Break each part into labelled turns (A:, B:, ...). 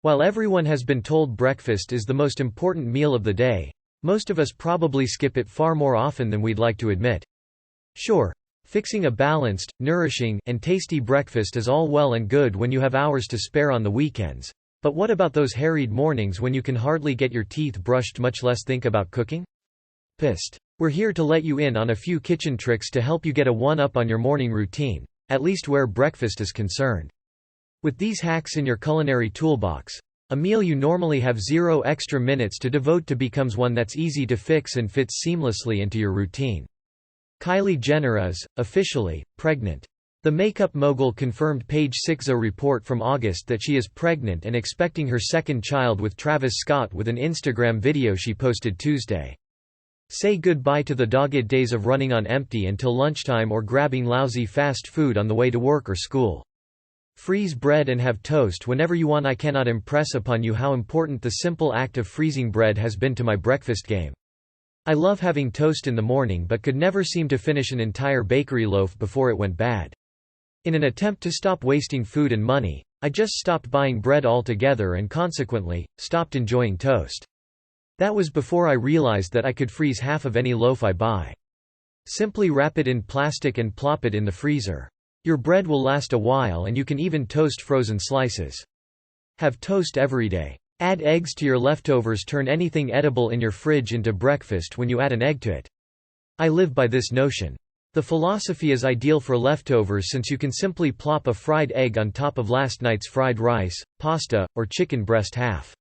A: While everyone has been told breakfast is the most important meal of the day, most of us probably skip it far more often than we'd like to admit. Sure, fixing a balanced, nourishing, and tasty breakfast is all well and good when you have hours to spare on the weekends. But what about those harried mornings when you can hardly get your teeth brushed, much less think about cooking? Psst. We're here to let you in on a few kitchen tricks to help you get a one-up on your morning routine, at least where breakfast is concerned. With these hacks in your culinary toolbox, a meal you normally have 0 extra minutes to devote to becomes one that's easy to fix and fits seamlessly into your routine. Kylie Jenner is, officially, pregnant. The makeup mogul confirmed page 60 report from August that she is pregnant and expecting her second child with Travis Scott with an Instagram video she posted Tuesday. Say goodbye to the dogged days of running on empty until lunchtime or grabbing lousy fast food on the way to work or school. Freeze bread and have toast whenever you want. I cannot impress upon you how important the simple act of freezing bread has been to my breakfast game. I love having toast in the morning but could never seem to finish an entire bakery loaf before it went bad. In an attempt to stop wasting food and money, I just stopped buying bread altogether and consequently, stopped enjoying toast. That was before I realized that I could freeze half of any loaf I buy. Simply wrap it in plastic and plop it in the freezer. Your bread will last a while and you can even toast frozen slices. Have toast every day. Add eggs to your leftovers. Turn anything edible in your fridge into breakfast when you add an egg to it. I live by this notion. The philosophy is ideal for leftovers since you can simply plop a fried egg on top of last night's fried rice, pasta, or chicken breast half.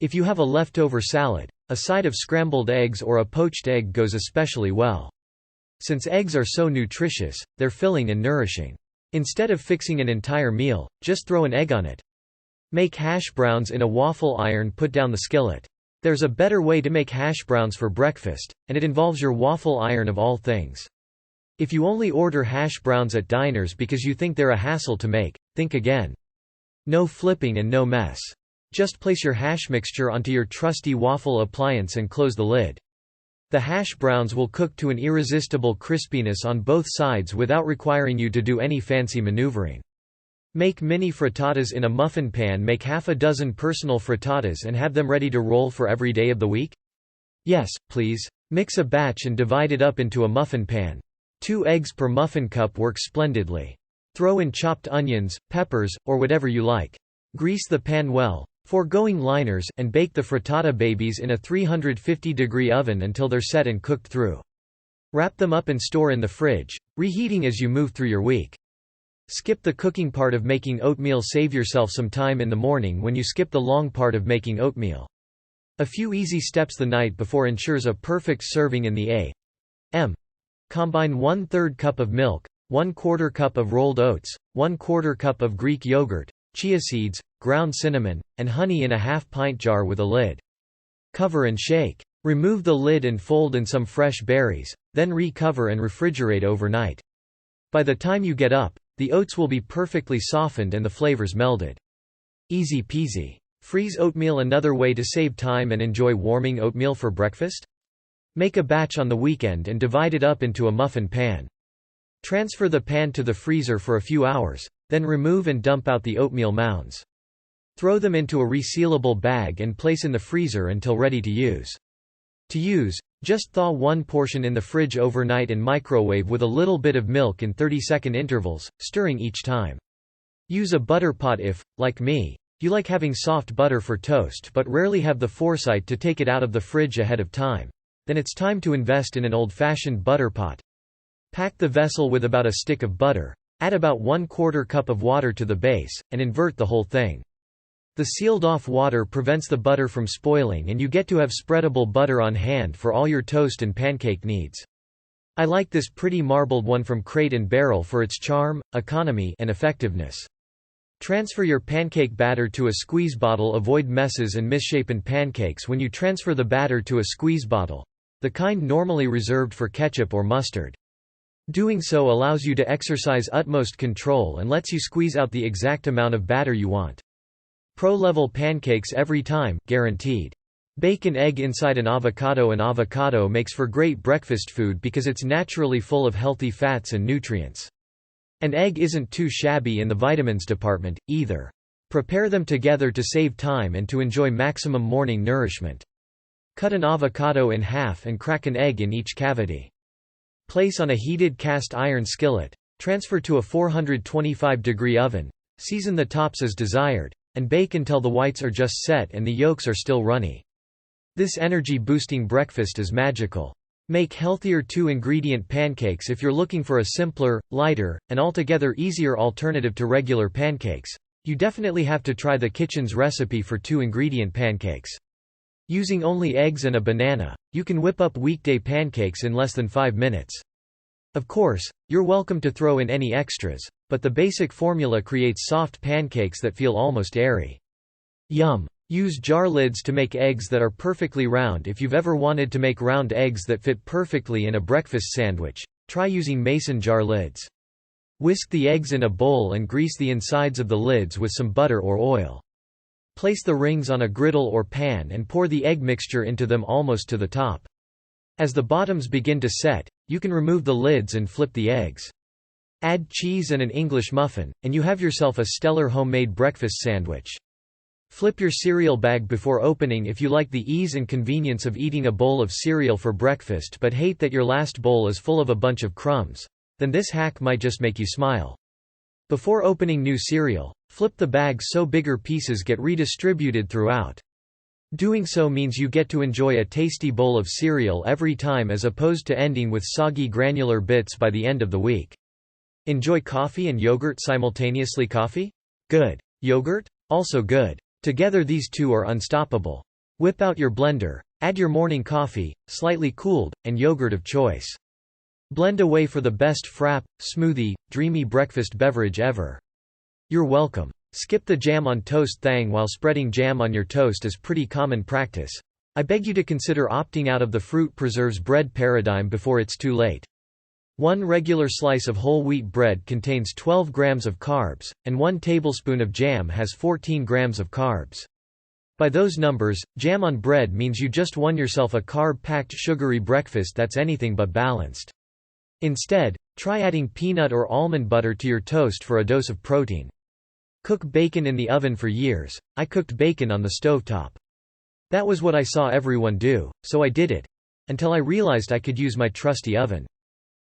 A: If you have a leftover salad, a side of scrambled eggs or a poached egg goes especially well. Since eggs are so nutritious, they're filling and nourishing. Instead of fixing an entire meal, just throw an egg on it. Make hash browns in a waffle iron. Put down the skillet. There's a better way to make hash browns for breakfast, and it involves your waffle iron of all things. If you only order hash browns at diners because you think they're a hassle to make, think again. No flipping and no mess. Just place your hash mixture onto your trusty waffle appliance and close the lid. The hash browns will cook to an irresistible crispiness on both sides without requiring you to do any fancy maneuvering. Make mini frittatas in a muffin pan. Make half a dozen personal frittatas and have them ready to roll for every day of the week? Yes, please. Mix a batch and divide it up into a muffin pan. 2 eggs per muffin cup work splendidly. Throw in chopped onions, peppers, or whatever you like. Grease the pan well, foregoing liners, and bake the frittata babies in a 350-degree oven until they're set and cooked through. Wrap them up and store in the fridge, reheating as you move through your week. Skip the cooking part of making oatmeal. Save yourself some time in the morning when you skip the long part of making oatmeal. A few easy steps the night before ensures a perfect serving in the a.m. Combine 1/3 cup of milk, 1/4 cup of rolled oats, 1/4 cup of Greek yogurt, chia seeds, ground cinnamon, and honey in a half-pint jar with a lid. Cover and shake. Remove the lid and fold in some fresh berries, then re-cover and refrigerate overnight. By the time you get up, the oats will be perfectly softened and the flavors melded. Easy peasy. Freeze oatmeal. Another way to save time and enjoy warming oatmeal for breakfast? Make a batch on the weekend and divide it up into a muffin pan. Transfer the pan to the freezer for a few hours, then remove and dump out the oatmeal mounds. Throw them into a resealable bag and place in the freezer until ready to use. To use, just thaw one portion in the fridge overnight and microwave with a little bit of milk in 30-second intervals, stirring each time. Use a butter pot if, like me, you like having soft butter for toast but rarely have the foresight to take it out of the fridge ahead of time. Then it's time to invest in an old-fashioned butter pot. Pack the vessel with about a stick of butter, add about 1/4 cup of water to the base, and invert the whole thing. The sealed-off water prevents the butter from spoiling and you get to have spreadable butter on hand for all your toast and pancake needs. I like this pretty marbled one from Crate & Barrel for its charm, economy, and effectiveness. Transfer your pancake batter to a squeeze bottle. Avoid messes and misshapen pancakes when you transfer the batter to a squeeze bottle, the kind normally reserved for ketchup or mustard. Doing so allows you to exercise utmost control and lets you squeeze out the exact amount of batter you want. Pro-level pancakes every time, guaranteed. Bake an egg inside an avocado. An avocado makes for great breakfast food because it's naturally full of healthy fats and nutrients. An egg isn't too shabby in the vitamins department, either. Prepare them together to save time and to enjoy maximum morning nourishment. Cut an avocado in half and crack an egg in each cavity. Place on a heated cast iron skillet. Transfer to a 425-degree oven. Season the tops as desired, and bake until the whites are just set and the yolks are still runny. This energy-boosting breakfast is magical. Make healthier 2-ingredient pancakes if you're looking for a simpler, lighter, and altogether easier alternative to regular pancakes. You definitely have to try the kitchen's recipe for 2-ingredient pancakes. Using only eggs and a banana, you can whip up weekday pancakes in less than 5 minutes. Of course, you're welcome to throw in any extras, but the basic formula creates soft pancakes that feel almost airy. Yum! Use jar lids to make eggs that are perfectly round. If you've ever wanted to make round eggs that fit perfectly in a breakfast sandwich, try using mason jar lids. Whisk the eggs in a bowl and grease the insides of the lids with some butter or oil. Place the rings on a griddle or pan and pour the egg mixture into them almost to the top. As the bottoms begin to set, you can remove the lids and flip the eggs. Add cheese and an English muffin, and you have yourself a stellar homemade breakfast sandwich. Flip your cereal bag before opening if you like the ease and convenience of eating a bowl of cereal for breakfast but hate that your last bowl is full of a bunch of crumbs. Then this hack might just make you smile. Before opening new cereal, flip the bag so bigger pieces get redistributed throughout. Doing so means you get to enjoy a tasty bowl of cereal every time as opposed to ending with soggy granular bits by the end of the week. Enjoy coffee and yogurt simultaneously. Coffee? Good. Yogurt? Also good. Together these two are unstoppable. Whip out your blender, add your morning coffee, slightly cooled, and yogurt of choice. Blend away for the best frap, smoothie, dreamy breakfast beverage ever. You're welcome. Skip the jam on toast thing while spreading jam on your toast is pretty common practice. I beg you to consider opting out of the fruit preserves bread paradigm before it's too late. 1 regular slice of whole wheat bread contains 12 grams of carbs, and 1 tablespoon of jam has 14 grams of carbs. By those numbers, jam on bread means you just won yourself a carb-packed sugary breakfast that's anything but balanced. Instead, try adding peanut or almond butter to your toast for a dose of protein. Cook bacon in the oven. For years, I cooked bacon on the stovetop. That was what I saw everyone do, so I did it. Until I realized I could use my trusty oven.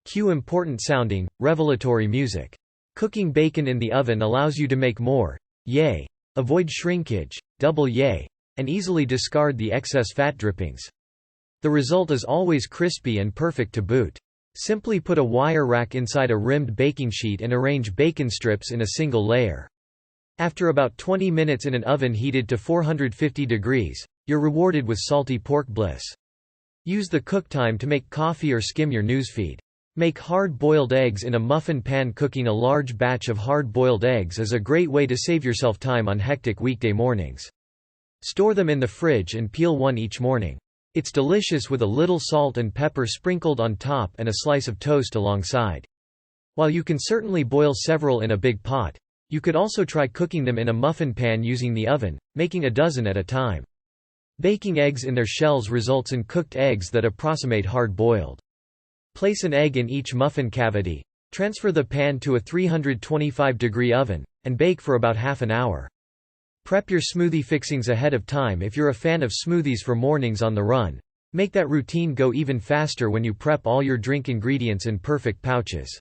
A: Cue important sounding, revelatory music. Cooking bacon in the oven allows you to make more, yay. Avoid shrinkage, double yay. And easily discard the excess fat drippings. The result is always crispy and perfect to boot. Simply put a wire rack inside a rimmed baking sheet and arrange bacon strips in a single layer. After about 20 minutes in an oven heated to 450 degrees, you're rewarded with salty pork bliss. Use the cook time to make coffee or skim your newsfeed. Make hard-boiled eggs in a muffin pan. Cooking a large batch of hard-boiled eggs is a great way to save yourself time on hectic weekday mornings. Store them in the fridge and peel one each morning. It's delicious with a little salt and pepper sprinkled on top and a slice of toast alongside. While you can certainly boil several in a big pot, you could also try cooking them in a muffin pan using the oven, making a dozen at a time. Baking eggs in their shells results in cooked eggs that approximate hard-boiled. Place an egg in each muffin cavity, transfer the pan to a 325-degree oven, and bake for about half an hour. Prep your smoothie fixings ahead of time if you're a fan of smoothies for mornings on the run. Make that routine go even faster when you prep all your drink ingredients in perfect pouches.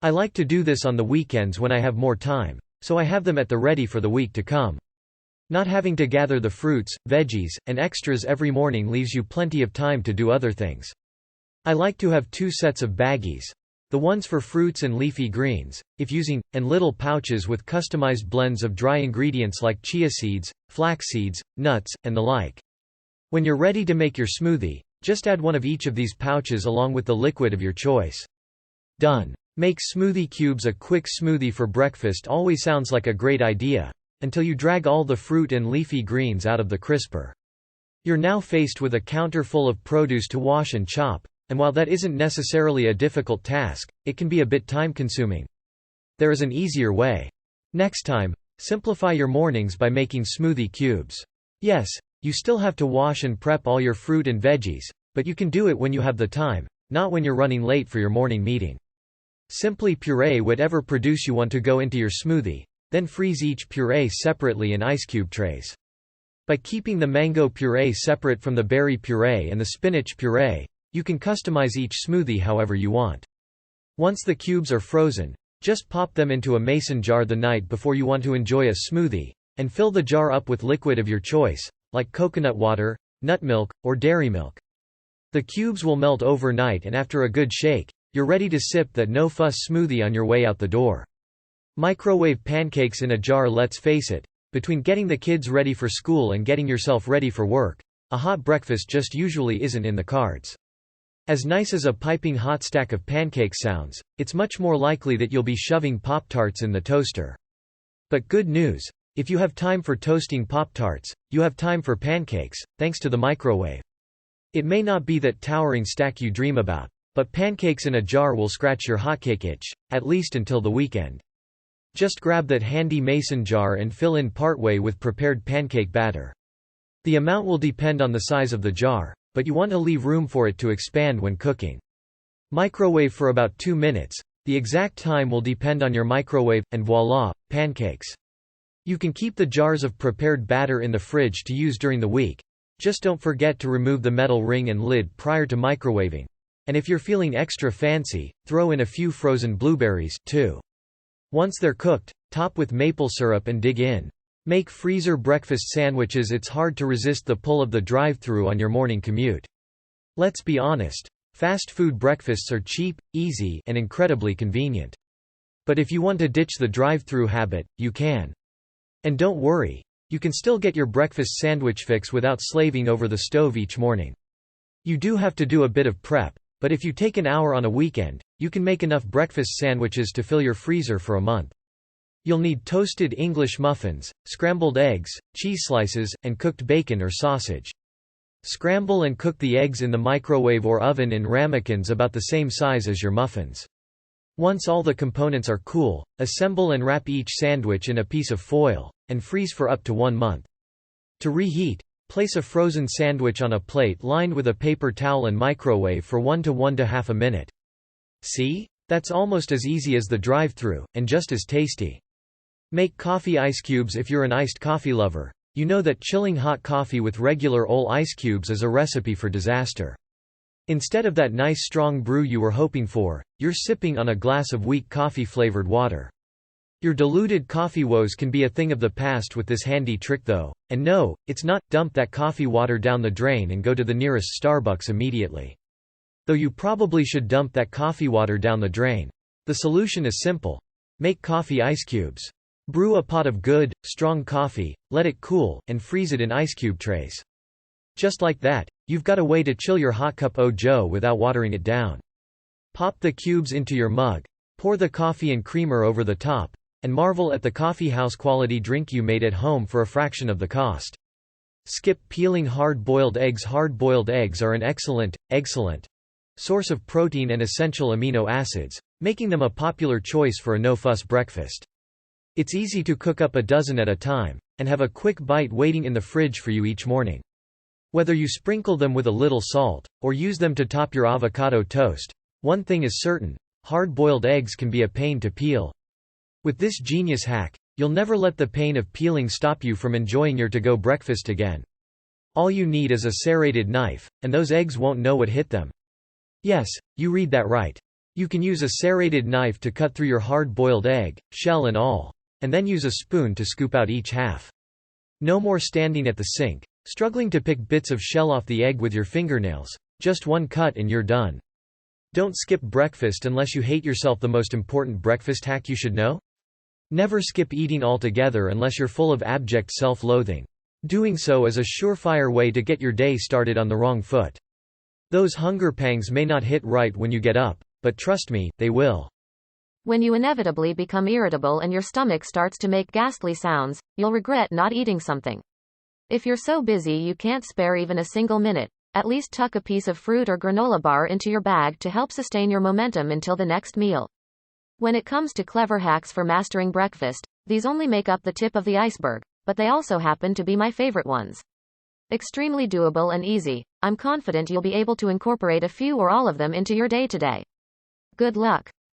A: I like to do this on the weekends when I have more time, so I have them at the ready for the week to come. Not having to gather the fruits, veggies, and extras every morning leaves you plenty of time to do other things. I like to have 2 sets of baggies. The ones for fruits and leafy greens, if using, and little pouches with customized blends of dry ingredients like chia seeds, flax seeds, nuts, and the like. When you're ready to make your smoothie, just add one of each of these pouches along with the liquid of your choice. Done. Make smoothie cubes. A quick smoothie for breakfast always sounds like a great idea, until you drag all the fruit and leafy greens out of the crisper. You're now faced with a counter full of produce to wash and chop, and while that isn't necessarily a difficult task, it can be a bit time-consuming. There is an easier way. Next time, simplify your mornings by making smoothie cubes. Yes, you still have to wash and prep all your fruit and veggies, but you can do it when you have the time, not when you're running late for your morning meeting. Simply puree whatever produce you want to go into your smoothie, Then freeze each puree separately in ice cube trays. By keeping the mango puree separate from the berry puree and the spinach puree, you can customize each smoothie however you want. Once the cubes are frozen, just pop them into a mason jar the night before you want to enjoy a smoothie, and fill the jar up with liquid of your choice, like coconut water, nut milk, or dairy milk. The cubes will melt overnight, and after a good shake, you're ready to sip that no-fuss smoothie on your way out the door. Microwave pancakes in a jar. Let's face it, between getting the kids ready for school and getting yourself ready for work, a hot breakfast just usually isn't in the cards. As nice as a piping hot stack of pancakes sounds, it's much more likely that you'll be shoving Pop-Tarts in the toaster. But good news, if you have time for toasting Pop-Tarts, you have time for pancakes, thanks to the microwave. It may not be that towering stack you dream about, but pancakes in a jar will scratch your hotcake itch, at least until the weekend. Just grab that handy mason jar and fill in partway with prepared pancake batter. The amount will depend on the size of the jar, but you want to leave room for it to expand when cooking. Microwave for about 2 minutes. The exact time will depend on your microwave, and voila, pancakes. You can keep the jars of prepared batter in the fridge to use during the week. Just don't forget to remove the metal ring and lid prior to microwaving. And if you're feeling extra fancy, throw in a few frozen blueberries, too. Once they're cooked, top with maple syrup and dig in. Make freezer breakfast sandwiches. It's hard to resist the pull of the drive-thru on your morning commute. Let's be honest, fast food breakfasts are cheap, easy, and incredibly convenient. But if you want to ditch the drive-thru habit, you can. And don't worry, you can still get your breakfast sandwich fix without slaving over the stove each morning. You do have to do a bit of prep, but if you take an hour on a weekend, you can make enough breakfast sandwiches to fill your freezer for a month. You'll need toasted English muffins, scrambled eggs, cheese slices, and cooked bacon or sausage. Scramble and cook the eggs in the microwave or oven in ramekins about the same size as your muffins. Once all the components are cool, assemble and wrap each sandwich in a piece of foil, and freeze for up to 1 month. To reheat, place a frozen sandwich on a plate lined with a paper towel and microwave for 1 to 1.5 minutes. See? That's almost as easy as the drive-thru, and just as tasty. Make coffee ice cubes. If you're an iced coffee lover, you know that chilling hot coffee with regular old ice cubes is a recipe for disaster. Instead of that nice strong brew you were hoping for, you're sipping on a glass of weak coffee-flavored water. Your diluted coffee woes can be a thing of the past with this handy trick though, and no, it's not. Dump that coffee water down the drain and go to the nearest Starbucks immediately. Though you probably should dump that coffee water down the drain. The solution is simple. Make coffee ice cubes. Brew a pot of good, strong coffee, let it cool, and freeze it in ice cube trays. Just like that, you've got a way to chill your hot cup o' joe without watering it down. Pop the cubes into your mug, pour the coffee and creamer over the top, and marvel at the coffeehouse quality drink you made at home for a fraction of the cost. Skip peeling hard-boiled eggs. Hard-boiled eggs are an excellent source of protein and essential amino acids, making them a popular choice for a no-fuss breakfast. It's easy to cook up a dozen at a time, and have a quick bite waiting in the fridge for you each morning. Whether you sprinkle them with a little salt, or use them to top your avocado toast, one thing is certain: hard-boiled eggs can be a pain to peel. With this genius hack, you'll never let the pain of peeling stop you from enjoying your to-go breakfast again. All you need is a serrated knife, and those eggs won't know what hit them. Yes, you read that right. You can use a serrated knife to cut through your hard-boiled egg, shell and all, and then use a spoon to scoop out each half. No more standing at the sink, struggling to pick bits of shell off the egg with your fingernails. Just one cut and you're done. Don't skip breakfast unless you hate yourself. The most important breakfast hack you should know? Never skip eating altogether unless you're full of abject self-loathing. Doing so is a surefire way to get your day started on the wrong foot. Those hunger pangs may not hit right when you get up, but trust me, they will.
B: When you inevitably become irritable and your stomach starts to make ghastly sounds, you'll regret not eating something. If you're so busy you can't spare even a single minute, at least tuck a piece of fruit or granola bar into your bag to help sustain your momentum until the next meal. When it comes to clever hacks for mastering breakfast, these only make up the tip of the iceberg, but they also happen to be my favorite ones. Extremely doable and easy. I'm confident you'll be able to incorporate a few or all of them into your day today. Good luck.